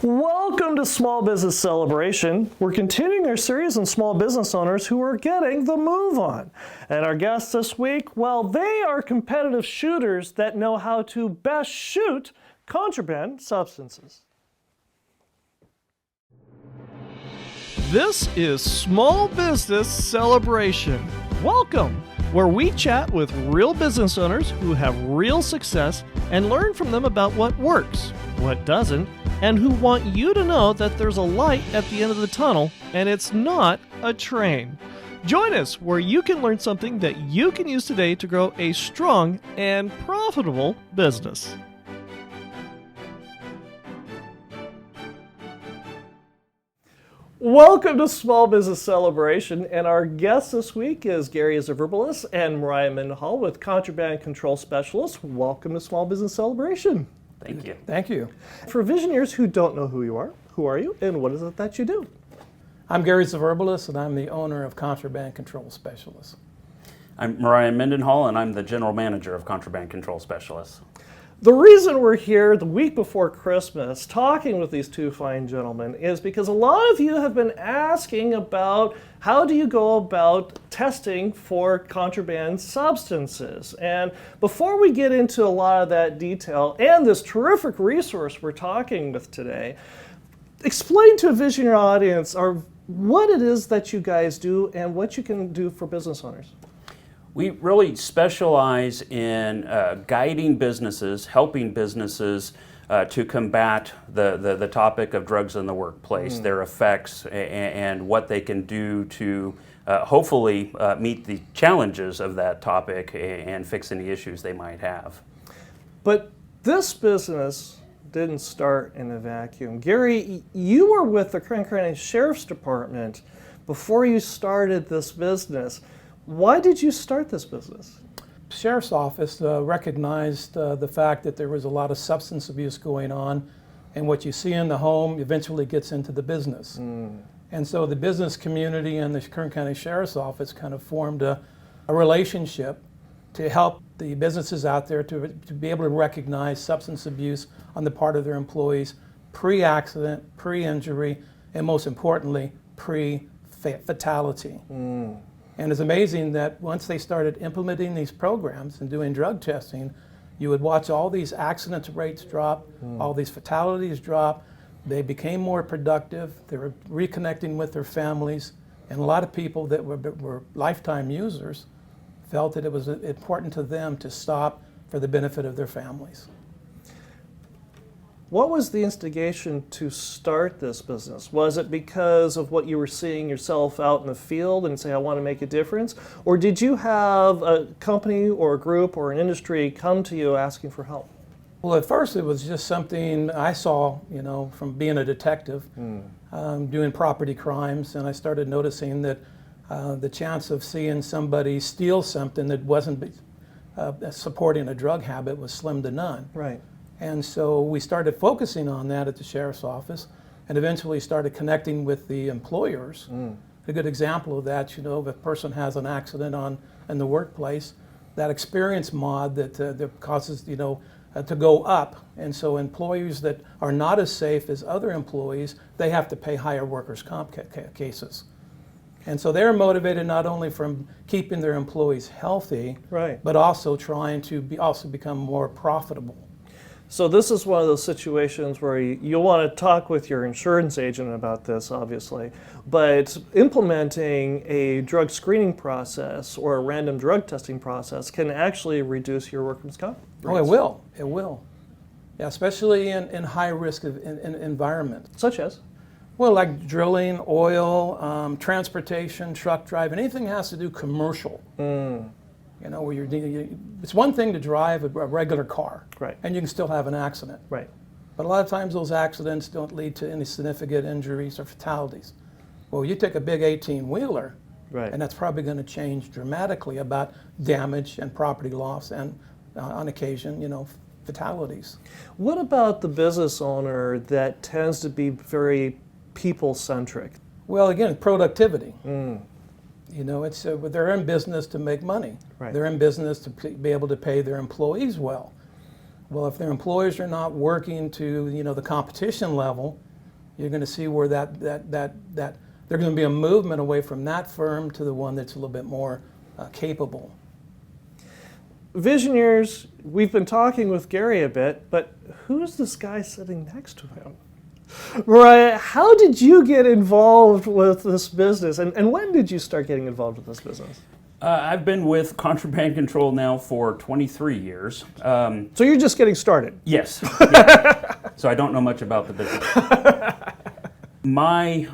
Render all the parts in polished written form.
Welcome to Small Business Celebration. We're continuing our series on small business owners who are getting the move on. And our guests this week, well, they are competitive shooters that know how to best shoot contraband substances. This is Small Business Celebration. Welcome, where we chat with real business owners who have real success and learn from them about what works, what doesn't, and who want you to know that there's a light at the end of the tunnel and it's not a train. Join us where you can learn something that you can use today to grow a strong and profitable business. Welcome to Small Business Celebration, and our guest this week is Zvirblis and Moriah Mendenhall with Contraband Control Specialists. Welcome to Small Business Celebration. Thank you. Thank you. For visionaries who don't know who are you and what is it that you do? I'm Zvirblis, and I'm the owner of Contraband Control Specialists. I'm Moriah Mendenhall, and I'm the General Manager of Contraband Control Specialists. The reason we're here the week before Christmas talking with these two fine gentlemen is because a lot of you have been asking about how do you go about testing for contraband substances. And before we get into a lot of that detail and this terrific resource we're talking with today, explain to a visionary audience what it is that you guys do and what you can do for business owners. We really specialize in guiding businesses, helping businesses to combat the topic of drugs in the workplace, their effects, and what they can do to hopefully meet the challenges of that topic and fix any issues they might have. But this business didn't start in a vacuum. Gary, you were with the Kern County Sheriff's Department before you started this business. Why did you start this business? Sheriff's Office recognized the fact that there was a lot of substance abuse going on, and what you see in the home eventually gets into the business. And so the business community and the Kern County Sheriff's Office kind of formed a relationship to help the businesses out there to be able to recognize substance abuse on the part of their employees pre-accident, pre-injury, and most importantly, pre-fatality. And it's amazing that once they started implementing these programs and doing drug testing, you would watch all these accident rates drop, all these fatalities drop. They became more productive. They were reconnecting with their families. And a lot of people that were lifetime users felt that it was important to them to stop for the benefit of their families. What was the instigation to start this business? Was it because of what you were seeing yourself out in the field and say, I want to make a difference? Or did you have a company or a group or an industry come to you asking for help? Well, at first it was just something I saw, from being a detective, doing property crimes, and I started noticing that the chance of seeing somebody steal something that wasn't supporting a drug habit was slim to none. Right. And so we started focusing on that at the Sheriff's Office and eventually started connecting with the employers. A good example of that, if a person has an accident in the workplace, that experience mod that causes, to go up. And so employees that are not as safe as other employees, they have to pay higher workers' comp cases. And so they're motivated not only from keeping their employees healthy, right, but also trying to also become more profitable. So this is one of those situations where you'll want to talk with your insurance agent about this, obviously, but implementing a drug screening process or a random drug testing process can actually reduce your workers' comp rates. Oh, it will. It will. Yeah, especially in high-risk environments. Such as? Well, like drilling, oil, transportation, truck driving, anything that has to do commercial. Where it's one thing to drive a regular car, right, and you can still have an accident. Right. But a lot of times those accidents don't lead to any significant injuries or fatalities. Well, you take a big 18-wheeler, right, and that's probably going to change dramatically about damage and property loss and, on occasion, fatalities. What about the business owner that tends to be very people-centric? Well, again, productivity. They're in business to make money. Right. They're in business to be able to pay their employees well. Well, if their employees are not working to the competition level, you're going to see where that there's going to be a movement away from that firm to the one that's a little bit more capable. Visionaries, we've been talking with Gary a bit, but who's this guy sitting next to him? Moriah, how did you get involved with this business, and when did you start getting involved with this business? I've been with Contraband Control now for 23 years. So you're just getting started? Yes. Yeah. So I don't know much about the business. My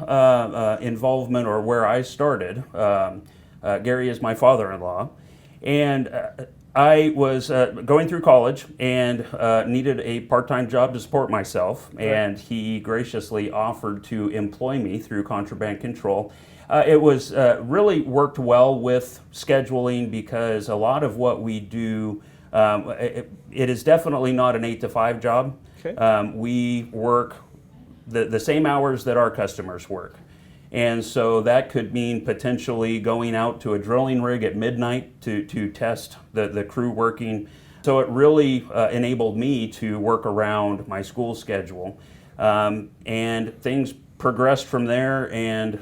involvement, or where I started, Gary is my father-in-law, and I was going through college and needed a part-time job to support myself, and he graciously offered to employ me through Contraband Control. It was really worked well with scheduling, because a lot of what we do, it is definitely not an 8 to 5 job. Okay. We work the same hours that our customers work. And so that could mean potentially going out to a drilling rig at midnight to test the crew working. So it really enabled me to work around my school schedule. And things progressed from there, and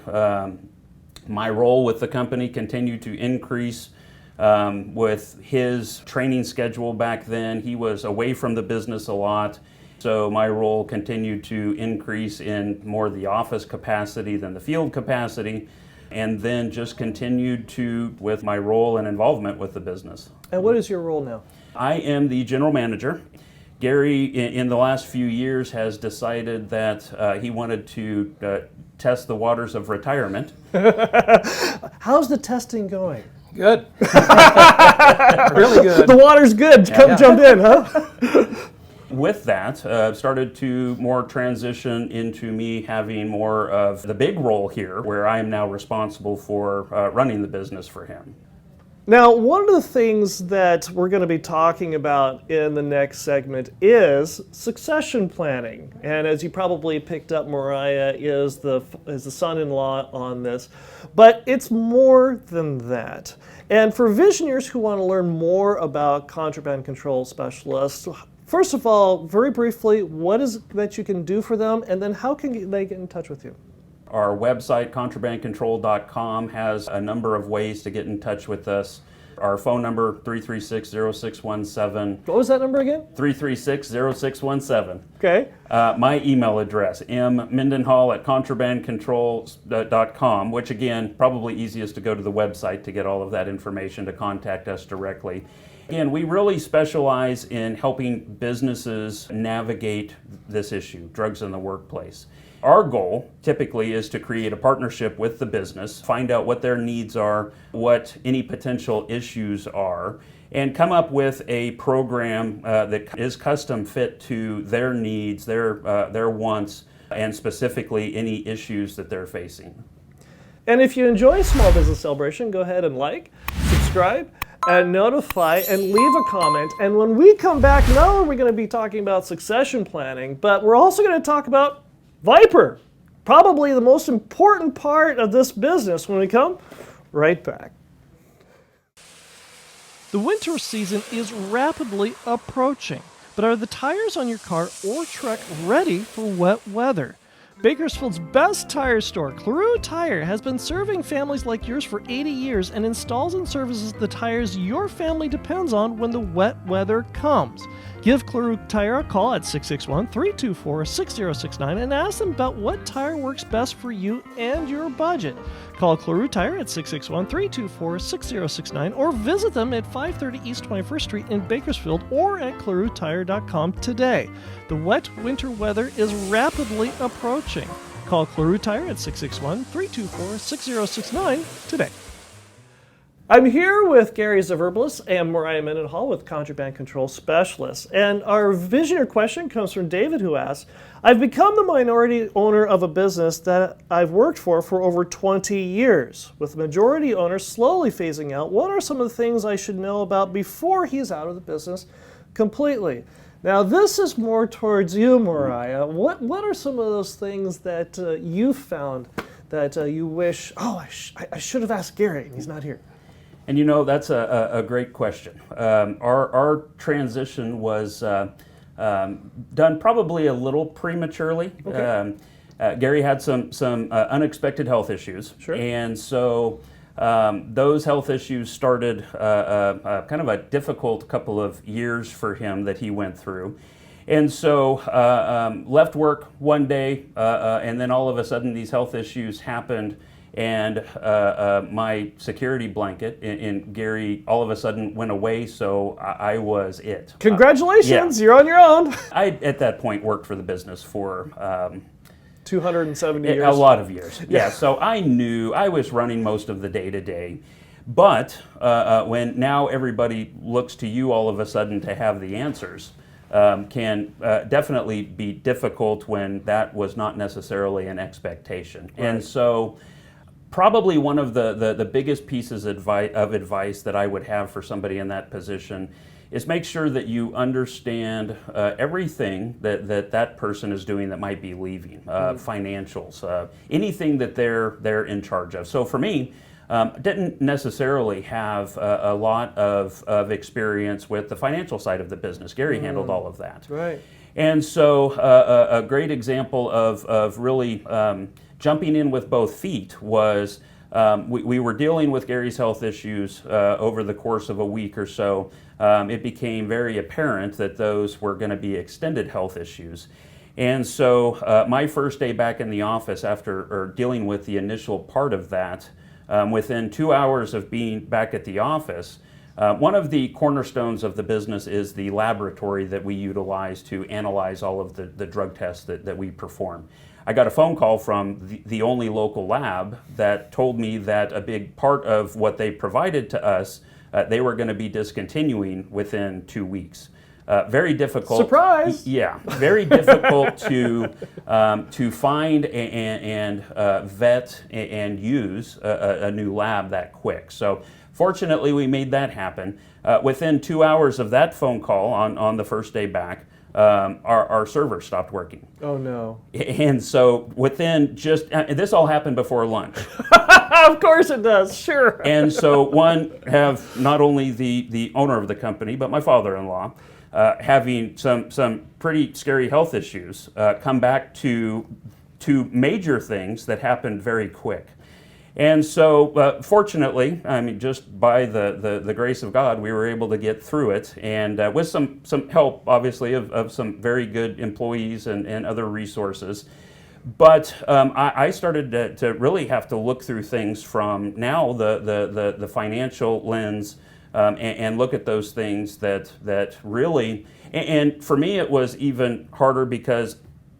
my role with the company continued to increase. With his training schedule back then, he was away from the business a lot. So my role continued to increase in more the office capacity than the field capacity, and then just continued to with my role and involvement with the business. And what is your role now? I am the general manager. Gary, in the last few years, has decided that he wanted to test the waters of retirement. How's the testing going? Good. Really good. The water's good. Come jump in, huh? With that, started to more transition into me having more of the big role here, where I am now responsible for running the business for him. Now, one of the things that we're going to be talking about in the next segment is succession planning. And as you probably picked up, Moriah is the son-in-law on this. But it's more than that. And for visionaries who want to learn more about Contraband Control Specialists, first of all, very briefly, what is it that you can do for them, and then how can they get in touch with you? Our website, contrabandcontrol.com, has a number of ways to get in touch with us. Our phone number, 336-0617. What was that number again? 336-0617. Okay. My email address, mmendenhall@contrabandcontrol.com, which again, probably easiest to go to the website to get all of that information to contact us directly. Again, we really specialize in helping businesses navigate this issue, drugs in the workplace. Our goal typically is to create a partnership with the business, find out what their needs are, what any potential issues are, and come up with a program that is custom fit to their needs, their wants, and specifically any issues that they're facing. And if you enjoy Small Business Celebration, go ahead and like, subscribe, and notify, and leave a comment. And when we come back, not only are we going to be talking about succession planning, but we're also going to talk about Viper, probably the most important part of this business, when we come right back. The winter season is rapidly approaching, but are the tires on your car or truck ready for wet weather? Bakersfield's best tire store, Cleroux Tire, has been serving families like yours for 80 years and installs and services the tires your family depends on when the wet weather comes. Give Cleroux Tire a call at 661-324-6069 and ask them about what tire works best for you and your budget. Call Cleroux Tire at 661-324-6069 or visit them at 530 East 21st Street in Bakersfield or at ClerouxTire.com today. The wet winter weather is rapidly approaching. Call Cleroux Tire at 661-324-6069 today. I'm here with Gary Zvirblis and Moriah Mendenhall with Contraband Control Specialists. And our visionary question comes from David, who asks, I've become the minority owner of a business that I've worked for over 20 years. With the majority owner slowly phasing out, what are some of the things I should know about before he's out of the business completely? Now, this is more towards you, Moriah. What are some of those things that you found that you wish, I should have asked Gary, and he's not here? And you know, that's a great question. Our transition was done probably a little prematurely. Okay. Gary had some unexpected health issues. Sure. And so those health issues started kind of a difficult couple of years for him that he went through. And so left work one day, and then all of a sudden these health issues happened, and my security blanket in Gary all of a sudden went away, so I was it. Congratulations, Yeah. you're on your own. I, at that point, worked for the business for 270 years. a lot of years. Yeah, so I knew I was running most of the day-to-day. But when now everybody looks to you all of a sudden to have the answers, can definitely be difficult when that was not necessarily an expectation. Right. And so probably one of the biggest pieces of advice that I would have for somebody in that position is make sure that you understand everything that person is doing that might be leaving, financials, anything that they're in charge of. So for me, didn't necessarily have a lot of experience with the financial side of the business. Gary handled all of that. Right. And so a great example of really jumping in with both feet was we were dealing with Gary's health issues over the course of a week or so. It became very apparent that those were going to be extended health issues. And so my first day back in the office after dealing with the initial part of that, within 2 hours of being back at the office, one of the cornerstones of the business is the laboratory that we utilize to analyze all of the drug tests that we perform. I got a phone call from the only local lab that told me that a big part of what they provided to us, they were going to be discontinuing within 2 weeks. Very difficult. Surprise! Yeah, very difficult to find and vet and use a new lab that quick. So fortunately, we made that happen. Within 2 hours of that phone call on the first day back, our server stopped working. Oh no. And so within this all happened before lunch. Of course it does, sure. And so have not only the owner of the company, but my father-in-law, having some pretty scary health issues, come back to major things that happened very quick. And so fortunately, I mean, just by the grace of God, we were able to get through it, and with some help, obviously, of some very good employees and other resources. But I started to really have to look through things from now the financial lens, and look at those things that really, and for me it was even harder because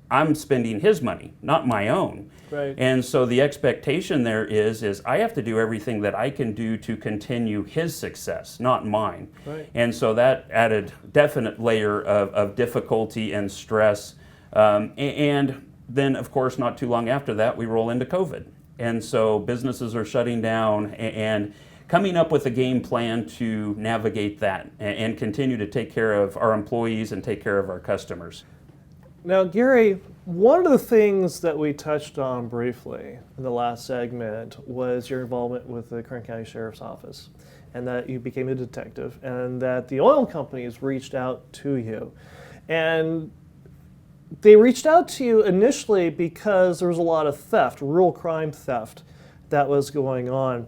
I'm spending his money, not my own. Right. And so the expectation there is I have to do everything that I can do to continue his success, not mine. Right. And so that added definite layer of difficulty and stress. And then, of course, not too long after that, we roll into COVID. And so businesses are shutting down and coming up with a game plan to navigate that and continue to take care of our employees and take care of our customers. Now, Gary, one of the things that we touched on briefly in the last segment was your involvement with the Kern County Sheriff's Office, and that you became a detective, and that the oil companies reached out to you. And they reached out to you initially because there was a lot of theft, real crime theft, that was going on.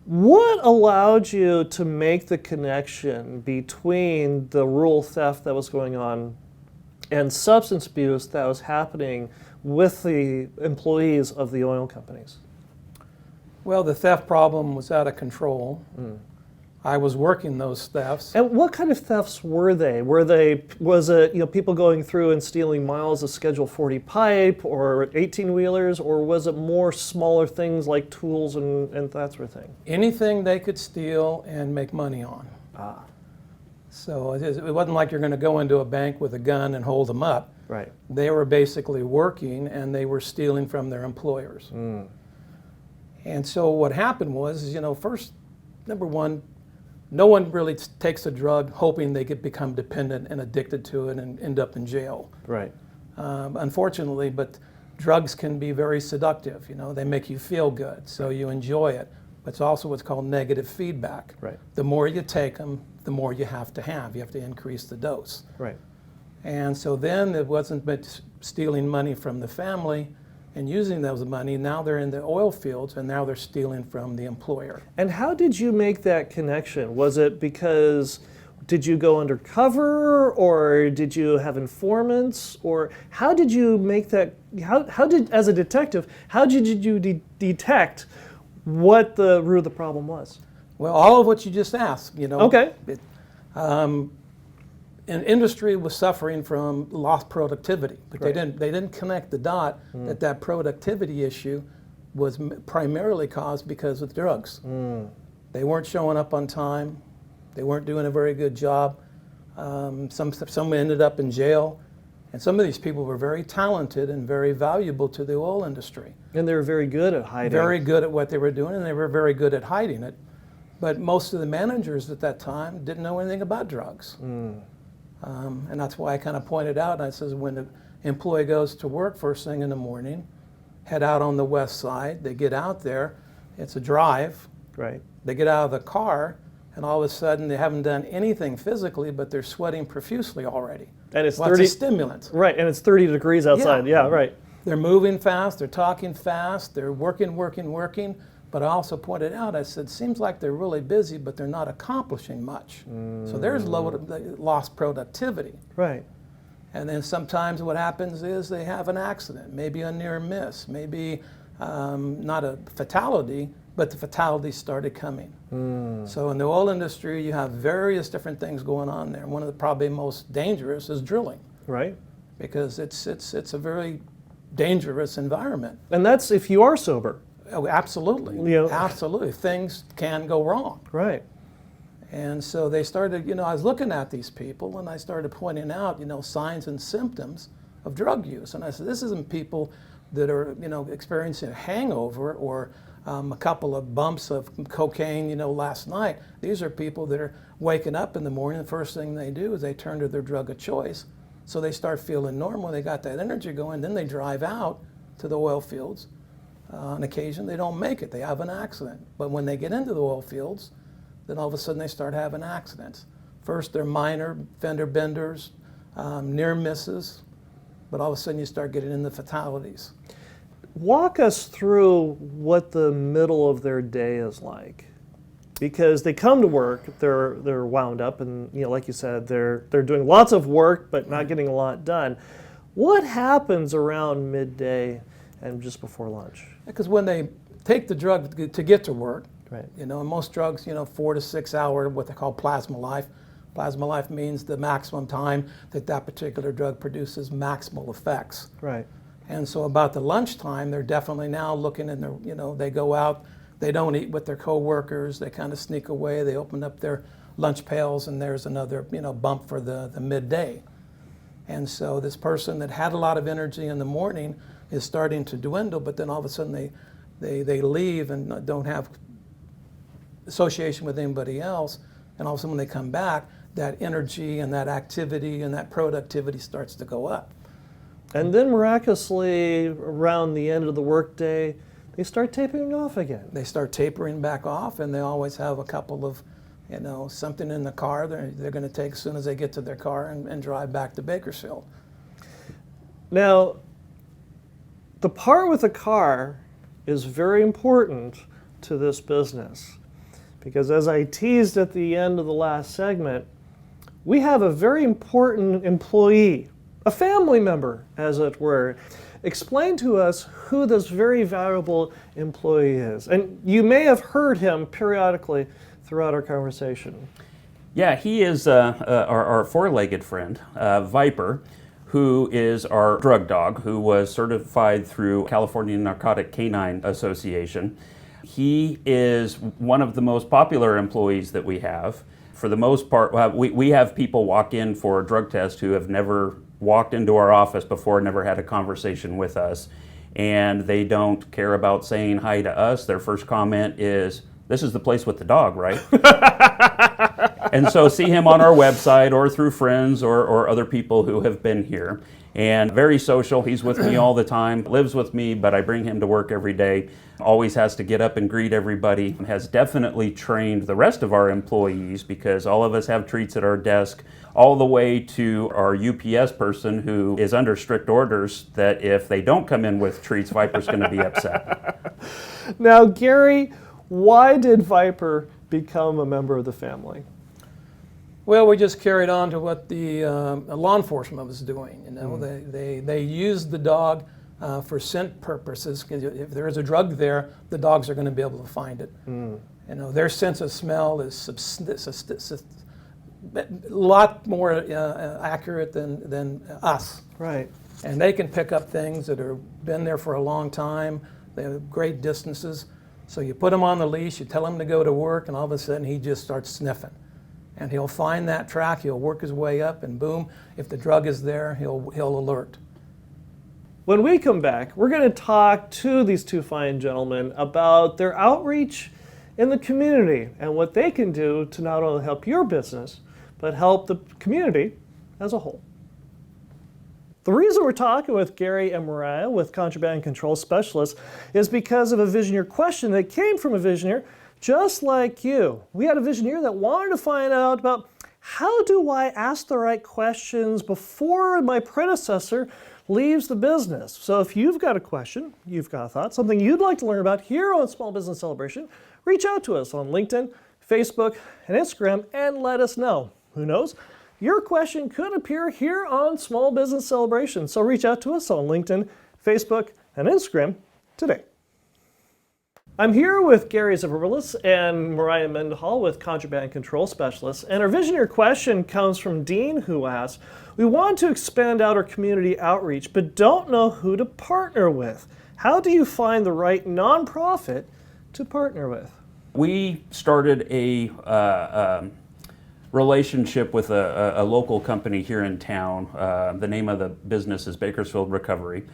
What allowed you to make the connection between the rural theft that was going on and substance abuse that was happening with the employees of the oil companies? Well, the theft problem was out of control. I was working those thefts. And what kind of thefts were they? Was it people going through and stealing miles of Schedule 40 pipe or 18-wheelers, or was it more smaller things like tools and that sort of thing? Anything they could steal and make money on. So it wasn't like you're going to go into a bank with a gun and hold them up. Right. They were basically working, and they were stealing from their employers. And so what happened was, first, number one, no one really takes a drug hoping they could become dependent and addicted to it and end up in jail. Right. Unfortunately, but drugs can be very seductive. They make you feel good, so you enjoy it. But it's also what's called negative feedback. Right. The more you take them, the more you have to have. You have to increase the dose. Right. And so then it wasn't but stealing money from the family, and using those money. Now they're in the oil fields, and now they're stealing from the employer. And how did you make that connection? Was it because did you go undercover, or did you have informants, or how did you make that? How did, as a detective, how did you detect what the root of the problem was? Well, all of what you just asked, Okay. And industry was suffering from lost productivity, but Right. they didn't connect the dot that productivity issue was primarily caused because of drugs. They weren't showing up on time. They weren't doing a very good job. Some ended up in jail, and some of these people were very talented and very valuable to the oil industry. And they were very good at hiding. Very good at what they were doing, and they were very good at hiding it. But most of the managers at that time didn't know anything about drugs. And that's why I kind of pointed out, and I says, when the employee goes to work first thing in the morning, head out on the west side, they get out there, it's a drive, Right. they get out of the car, and all of a sudden they haven't done anything physically, but they're sweating profusely already. And it's Lots 30 of stimulants. Right, and it's 30 degrees outside. Yeah. Yeah, right. They're moving fast, they're talking fast, they're working. But I also pointed out, I said, seems like they're really busy, but they're not accomplishing much. So there's lost productivity. Right. And then sometimes what happens is they have an accident, maybe a near miss, maybe not a fatality, but the fatalities started coming. So in the oil industry, you have various different things going on there. One of the probably most dangerous is drilling, Right. because it's a very dangerous environment. And that's if you are sober. Oh, absolutely. You know- Absolutely. Things can go wrong. Right. And so they started, I was looking at these people and I started pointing out, signs and symptoms of drug use. And I said, this isn't people that are, experiencing a hangover or a couple of bumps of cocaine, last night. These are people that are waking up in the morning. The first thing they do is they turn to their drug of choice. So they start feeling normal. They got that energy going. Then they drive out to the oil fields. On occasion, they don't make it. They have an accident. But when they get into the oil fields, then all of a sudden they start having accidents. First, they're minor fender benders, near misses, but all of a sudden you start getting into fatalities. Walk us through what the middle of their day is like. Because they come to work, they're wound up, and like you said, they're doing lots of work but not getting a lot done. What happens around midday and just before lunch? Because when they take the drug to get to work, Right. and most drugs, 4 to 6 hour, what they call plasma life. Plasma life means the maximum time that particular drug produces maximal effects. Right. And so about the lunchtime, they're definitely now looking in their, they go out, they don't eat with their coworkers, they kind of sneak away, they open up their lunch pails, and there's another, bump for the midday. And so this person that had a lot of energy in the morning is starting to dwindle, but then all of a sudden they leave and don't have association with anybody else, and all of a sudden when they come back, that energy and that activity and that productivity starts to go up. And then miraculously, around the end of the workday, they start tapering off again. They start tapering back off, and they always have a couple of, something in the car they're going to take as soon as they get to their car and drive back to Bakersfield. Now, the part with the car is very important to this business, because as I teased at the end of the last segment, we have a very important employee, a family member, as it were. Explain to us who this very valuable employee is. And you may have heard him periodically throughout our conversation. Yeah, he is our four-legged friend, Viper, who is our drug dog, who was certified through California Narcotic Canine Association. He is one of the most popular employees that we have. For the most part, we have people walk in for a drug test who have never walked into our office before, never had a conversation with us, and they don't care about saying hi to us. Their first comment is, "This is the place with the dog, right?" And so see him on our website or through friends or other people who have been here. and very social. He's with me all the time, lives with me, but I bring him to work every day. Always has to get up and greet everybody. Has definitely trained the rest of our employees, because all of us have treats at our desk, all the way to our UPS person who is under strict orders that if they don't come in with treats, Viper's going to be upset. Now, Gary, why did Viper become a member of the family? Well, we just carried on to what the law enforcement was doing. You know, they used the dog for scent purposes. 'Cause if there is a drug there, the dogs are going to be able to find it. You know, their sense of smell is a lot more accurate than us. Right. And they can pick up things that have been there for a long time. They have great distances. So you put him on the leash, you tell him to go to work, and all of a sudden he just starts sniffing. And he'll find that track, he'll work his way up, and boom, if the drug is there, he'll alert. When we come back, we're going to talk to these two fine gentlemen about their outreach in the community and what they can do to not only help your business, but help the community as a whole. The reason we're talking with Gary and Moriah with Contraband Control Specialists is because of a Visioneer question that came from a Visioneer just like you. We had a Visioneer that wanted to find out about how do I ask the right questions before my predecessor leaves the business. So if you've got a question, you've got a thought, something you'd like to learn about here on Small Business Celebration, reach out to us on LinkedIn, Facebook, and Instagram and let us know. Who knows? Your question could appear here on Small Business Celebration. So reach out to us on LinkedIn, Facebook, and Instagram today. I'm here with Gary Zvirblis and Moriah Mendenhall with Contraband Control Specialists. And our Visioneer question comes from Dean, who asks, we want to expand out our community outreach, but don't know who to partner with. How do you find the right nonprofit to partner with? We started a relationship with a local company here in town. The name of the business is Bakersfield Recovery.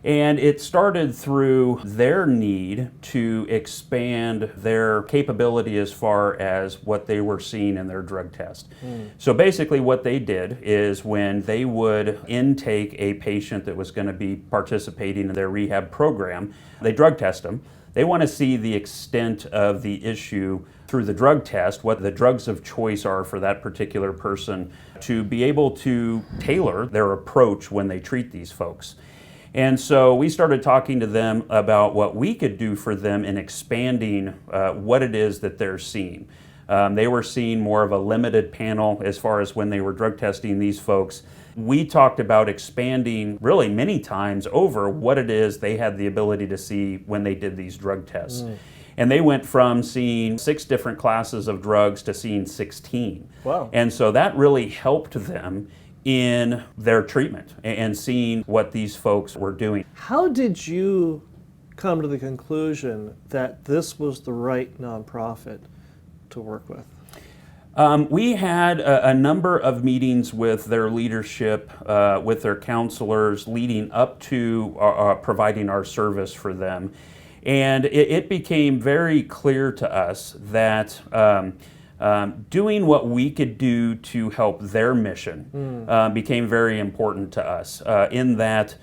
And it started through their need to expand their capability as far as what they were seeing in their drug test. So basically what they did is when they would intake a patient that was going to be participating in their rehab program, they drug test them. They want to see the extent of the issue through the drug test, what the drugs of choice are for that particular person, to be able to tailor their approach when they treat these folks. And so we started talking to them about what we could do for them in expanding what it is that they're seeing. They were seeing more of a limited panel as far as when they were drug testing these folks. We talked about expanding really many times over what it is they had the ability to see when they did these drug tests. And they went from seeing 6 different classes of drugs to seeing 16. Wow. And so that really helped them in their treatment and seeing what these folks were doing. How did you come to the conclusion that this was the right nonprofit to work with? We had a number of meetings with their leadership, with their counselors, leading up to providing our service for them. And it became very clear to us that doing what we could do to help their mission became very important to us, in that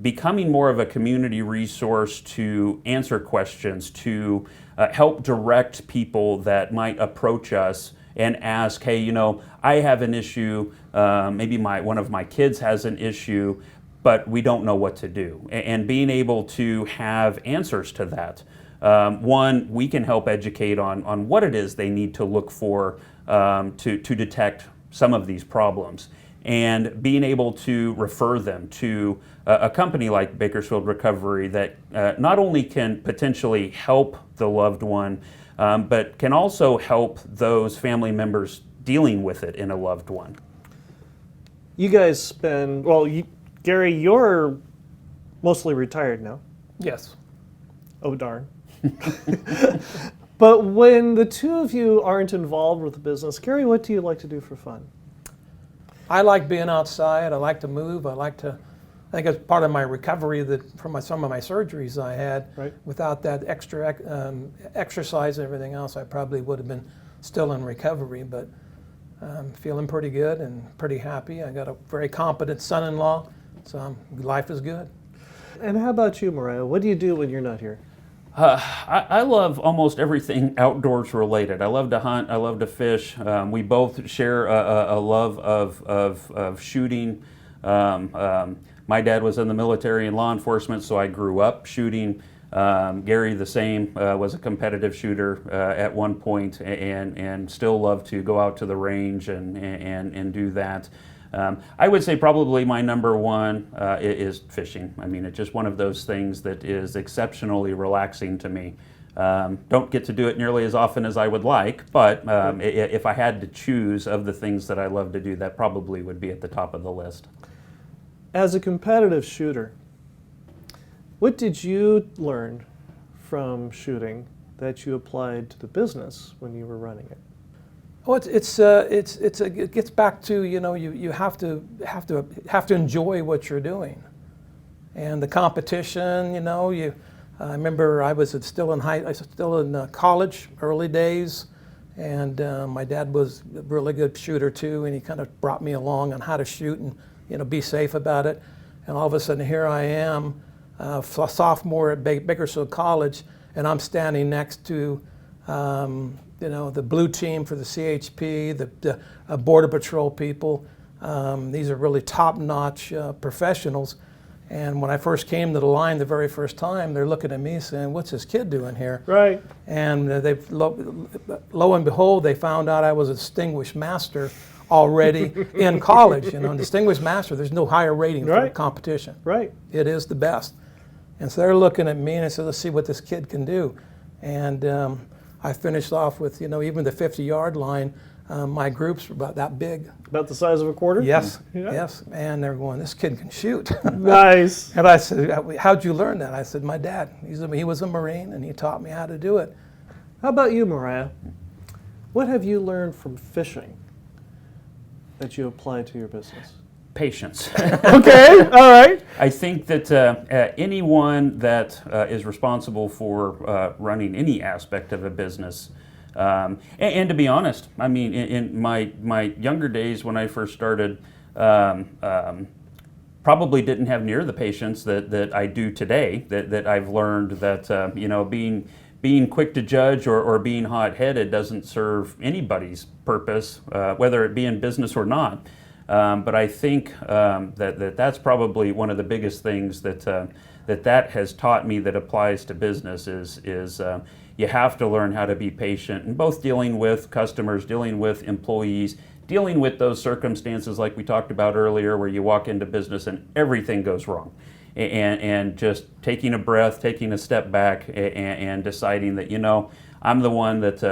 becoming more of a community resource to answer questions, to help direct people that might approach us and ask, hey, you know, I have an issue, maybe one of my kids has an issue, but we don't know what to do. And being able to have answers to that. One, we can help educate on what it is they need to look for to detect some of these problems, and being able to refer them to a company like Bakersfield Recovery that not only can potentially help the loved one, but can also help those family members dealing with it in a loved one. You guys spend, well, Gary, you're mostly retired now. Yes. Oh, darn. But when the two of you aren't involved with the business, Gary, what do you like to do for fun? I like being outside. I like to move. I think it's part of my recovery that from some of my surgeries I had. Right. Without that extra exercise and everything else, I probably would have been still in recovery. But Feeling pretty good and pretty happy. I got a very competent son-in-law, so life is good. And how about you, Moriah? What do you do when you're not here? I love almost everything outdoors related. I love to hunt. I love to fish. We both share a love of shooting. My dad was in the military and law enforcement, so I grew up shooting. Gary, the same, was a competitive shooter at one point, and still love to go out to the range and do that. I would say probably my number one is fishing. I mean, it's just one of those things that is exceptionally relaxing to me. Don't get to do it nearly as often as I would like, but if I had to choose of the things that I love to do, that probably would be at the top of the list. As a competitive shooter, what did you learn from shooting that you applied to the business when you were running it? Well, it gets back to, you have to enjoy what you're doing, and the competition. I remember I was still in college, early days, and my dad was a really good shooter too, and he kind of brought me along on how to shoot and be safe about it. And all of a sudden, here I am, sophomore at Bakersfield College, and I'm standing next to the blue team for the CHP, the Border Patrol people. These are really top-notch professionals. And when I first came to the line the very first time, they're looking at me saying, "What's this kid doing here?" Right. And lo and behold, they found out I was a distinguished master already in college. Distinguished master, there's no higher rating for competition. Right. It is the best. And so they're looking at me and I said, "Let's see what this kid can do." And I finished off with, even the 50-yard line. My groups were about that big. About the size of a quarter? Yes, Yeah. yes. And they're going, "This kid can shoot." Nice. And I said, "How'd you learn that?" I said, "My dad. He was a Marine, and he taught me how to do it." How about you, Moriah? What have you learned from fishing that you apply to your business? Patience. Okay, all right. I think that anyone that is responsible for running any aspect of a business, and to be honest, I mean, in my younger days when I first started, probably didn't have near the patience that I do today, that I've learned that, being quick to judge or being hot-headed doesn't serve anybody's purpose, whether it be in business or not. But I think that's probably one of the biggest things that has taught me that applies to business is you have to learn how to be patient in both dealing with customers, dealing with employees, dealing with those circumstances like we talked about earlier where you walk into business and everything goes wrong. And just taking a breath, taking a step back and deciding that, I'm the one that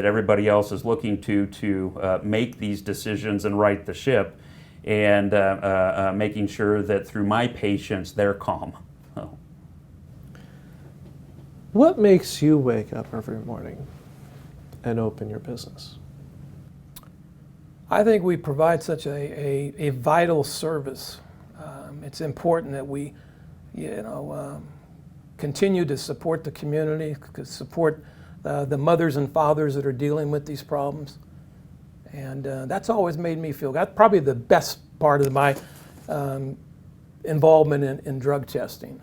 everybody else is looking to make these decisions and right the ship, and making sure that through my patience they're calm. Oh. What makes you wake up every morning and open your business? I think we provide such a vital service. It's important that we, continue to support the community, support the mothers and fathers that are dealing with these problems. And that's always made me feel, that's probably the best part of my involvement in drug testing,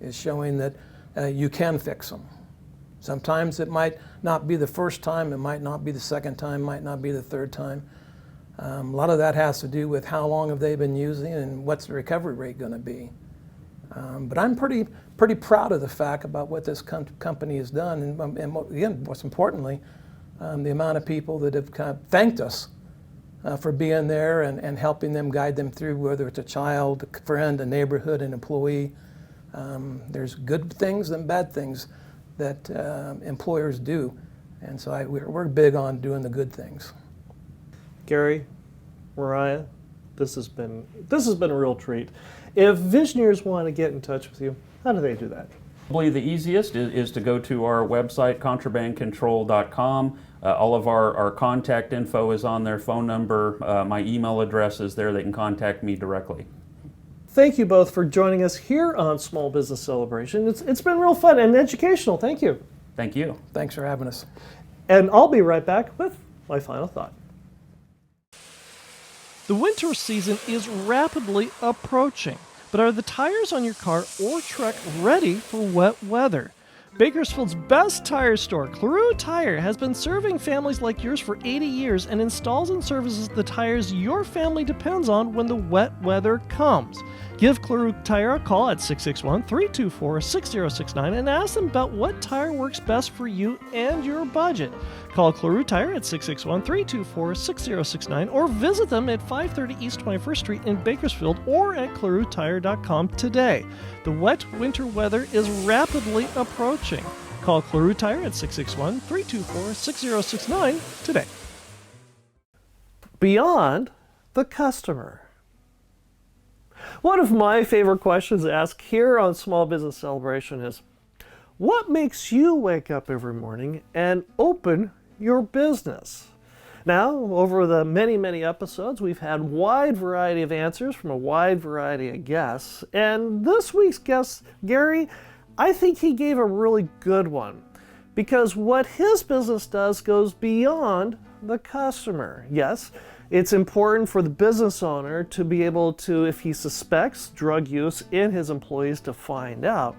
is showing that you can fix them. Sometimes it might not be the first time, it might not be the second time, might not be the third time. A lot of that has to do with how long have they been using and what's the recovery rate going to be. But I'm pretty proud of the fact about what this company has done, and again, most importantly, the amount of people that have kind of thanked us for being there and helping them, guide them through, whether it's a child, a friend, a neighborhood, an employee. There's good things and bad things that employers do, and so we're big on doing the good things. Gary, Moriah, this has been a real treat. If visionaries want to get in touch with you, how do they do that? Probably the easiest is to go to our website, contrabandcontrol.com. All of our contact info is on there, phone number, my email address is there. They can contact me directly. Thank you both for joining us here on Small Business Celebration. It's been real fun and educational. Thank you. Thank you. Thanks for having us. And I'll be right back with my final thought. The winter season is rapidly approaching, but are the tires on your car or truck ready for wet weather? Bakersfield's best tire store, Claru Tire, has been serving families like yours for 80 years and installs and services the tires your family depends on when the wet weather comes. Give Claru Tire a call at 661-324-6069 and ask them about what tire works best for you and your budget. Call Claru Tire at 661-324-6069 or visit them at 530 East 21st Street in Bakersfield or at clarutire.com today. The wet winter weather is rapidly approaching. Call Claru Tire at 661-324-6069 today. Beyond the customer. One of my favorite questions asked here on Small Business Celebration is, what makes you wake up every morning and open your business? Now, over the many episodes, we've had a wide variety of answers from a wide variety of guests. And this week's guest, Gary, I think he gave a really good one, because what his business does goes beyond the customer. Yes, it's important for the business owner to be able to, if he suspects drug use in his employees, to find out.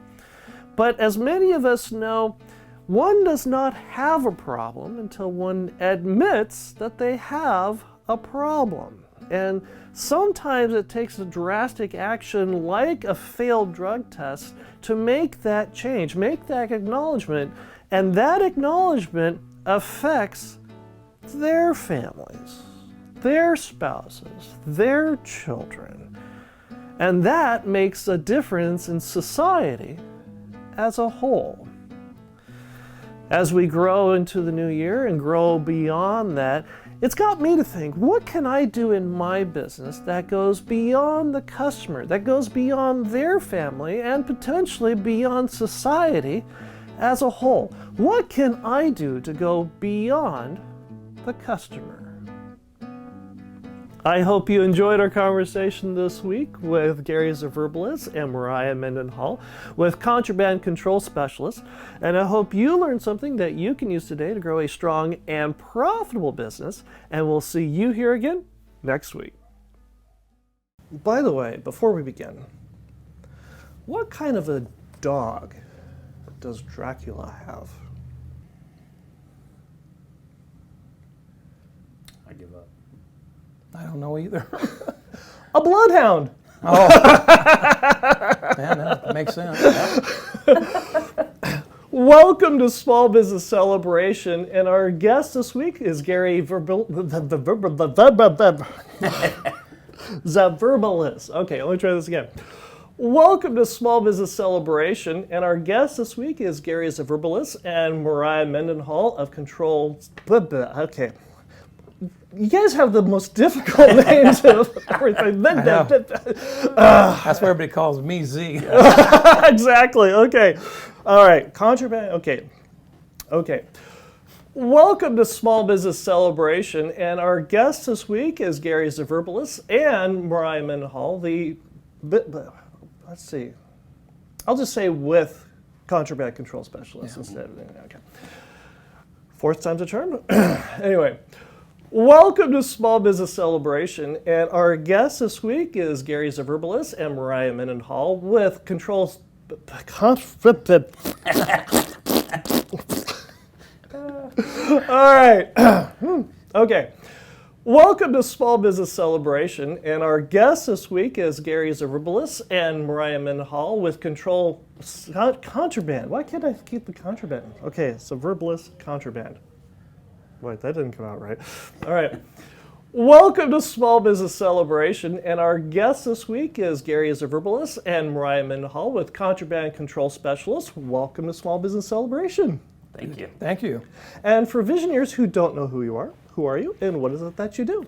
But as many of us know, one does not have a problem until one admits that they have a problem. And sometimes it takes a drastic action like a failed drug test to make that change, make that acknowledgement, and that acknowledgement affects their families, their spouses, their children. And that makes a difference in society as a whole. As we grow into the new year and grow beyond that, it's got me to think, what can I do in my business that goes beyond the customer, that goes beyond their family, and potentially beyond society as a whole? What can I do to go beyond the customer? I hope you enjoyed our conversation this week with Gary Zvirblis and Moriah Mendenhall with Contraband Control Specialists, and I hope you learned something that you can use today to grow a strong and profitable business, and we'll see you here again next week. By the way, before we begin, what kind of a dog does Dracula have? I give up. I don't know either. A bloodhound. Oh, yeah, no, that makes sense. Yeah. Welcome to Small Business Celebration, and our guest this week is Gary Zvirblis. Okay, let me try this again. Welcome to Small Business Celebration, and our guest this week is Gary Zvirblis and Moriah Mendenhall of Control. Okay. You guys have the most difficult names of everything. That's why everybody calls me Z. Exactly. Okay. All right. Contraband. Okay. Welcome to Small Business Celebration, and our guest this week is Gary Zvirblis and Moriah Mendenhall. Let's see. I'll just say with Contraband Control Specialists instead of okay. Fourth time's a charm. Anyway. Welcome to Small Business Celebration, and our guest this week is Gary Zvirblis and Moriah Mendenhall with Controls. All right. Okay. Welcome to Small Business Celebration, and our guest this week is Gary Zvirblis and Moriah Mendenhall with Contraband. Why can't I keep the Contraband? Okay, Zvirblis Contraband. Wait, that didn't come out right. All right. Welcome to Small Business Celebration, and our guest this week is Gary Zvirblis and Moriah Mendenhall with Contraband Control Specialists. Welcome to Small Business Celebration. Thank you. Thank you. And for visionaries who don't know who you are you, and what is it that you do?